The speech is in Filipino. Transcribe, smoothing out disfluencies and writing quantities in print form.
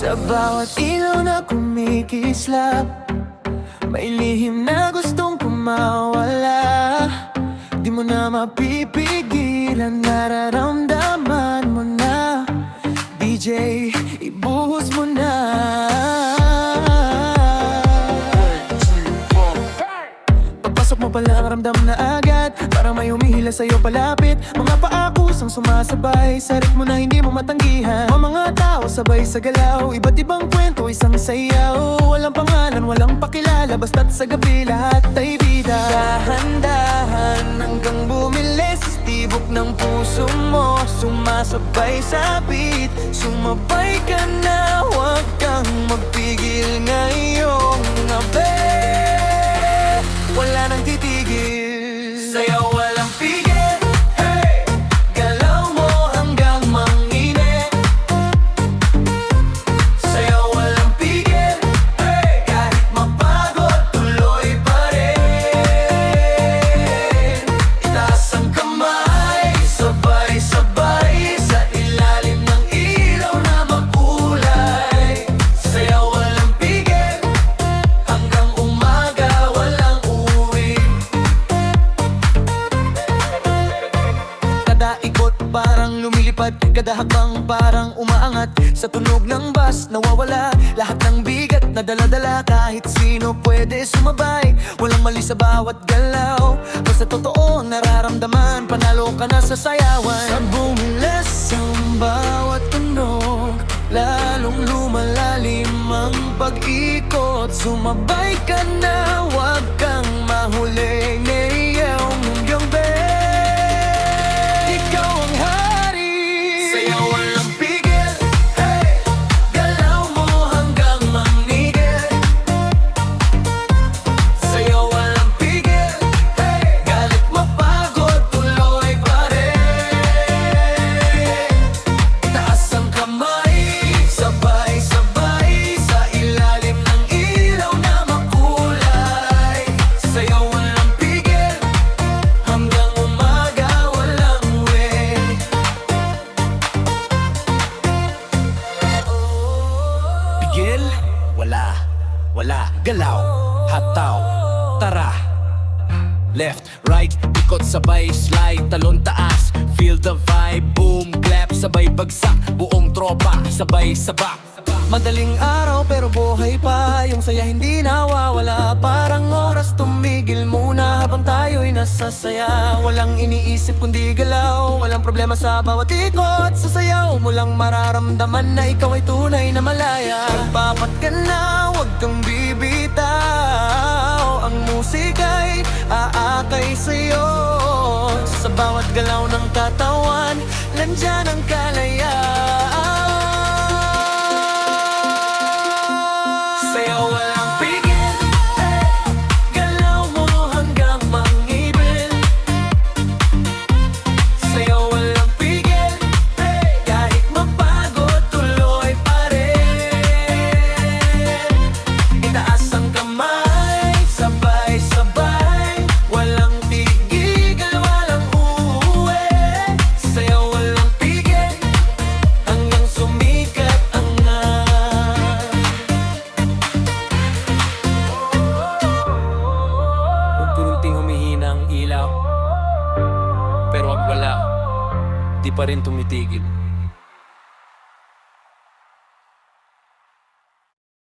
Sa bawat ilaw na kumikislap, may lihim na gustong kumawala. Di mo na mapipigilan, nararamdaman mo na. DJ, ibuhos mo na. Pagpasok mo pala ang ramdam na agad, parang may humihila sa'yo palapit. Mga paakusang sumasabay sa ritmo na hindi mo matanggihan. Mga tao sabay sa galaw, iba't ibang kwento, isang sayaw. Walang pangalan, walang pakilala, basta't sa gabi lahat ay bida. Dahan-dahan hanggang bumilis, tibok ng puso mo sumasabay sa beat. Sumabay ka na, huwag kang magpigil ngayong gabi. Wala nang titigil, sayaw walang pigil. Hey! Galaw mo hanggang manginit, sayaw walang pigil. Hey! Kahit mapagod, tuloy pa rin. Itaas ang kamay, sabay-sabay sa ilalim ng ilaw na makulay. Sayaw walang pigil, hanggang umaga walang uwi. Kada ikot parang lumilipad, kada hakbang parang umaangat. Sa tunog ng bass nawawala lahat ng bigat na dala-dala. Kahit sino pwede sumabay, walang mali sa bawat galaw. Basta totoo ang nararamdaman, panalo ka na sa sayawan. Sa bumilis ang bawat tunog, lalong lumalalim ang pag-ikot. Sumabay ka na, huwag kang mahuli ngayong gabi. Ikaw ang hari, sayaw walang pigil. Hey! Galaw mo hanggang manigil, sayaw walang pigil. Hey! Galit mapagod, tuloy pa rin. Itaas ang kamay, sabay-sabay sa ilalim ng ilaw na makulay. Sayaw walang pigil, hanggang umaga walang uwi. Pigil? Wala, galaw, hataw, tara. Left, right, ikot sabay, slide, talon taas. Feel the vibe, boom, clap, sabay bagsak. Buong tropa, sabay sabak. Madaling araw pero buhay pa, yung saya hindi nawawala. Parang oras tumigil muna habang tayo'y nasasaya. Walang iniisip kundi galaw, walang problema sa bawat ikot. Sa sayaw mo lang mararamdaman na ikaw ay tunay na malaya. Magpapat ka na, huwag kang bibitaw. Ang musika'y aakay sa'yo. Sa bawat galaw ng katawan, nandyan ang kalayaan. Sayaw walang pigil. Hey! Galaw mo hanggang mangibil, sayaw walang pigil. Hey! Kahit mapagod, tuloy pa rin. Itaas ang kamay, sabay-sabay, walang tigil, walang uuwi. Sayaw walang pigil, hanggang sumikat ang unti-unting humihina ang ilaw, pero wag wala, di pa rin tumitigil.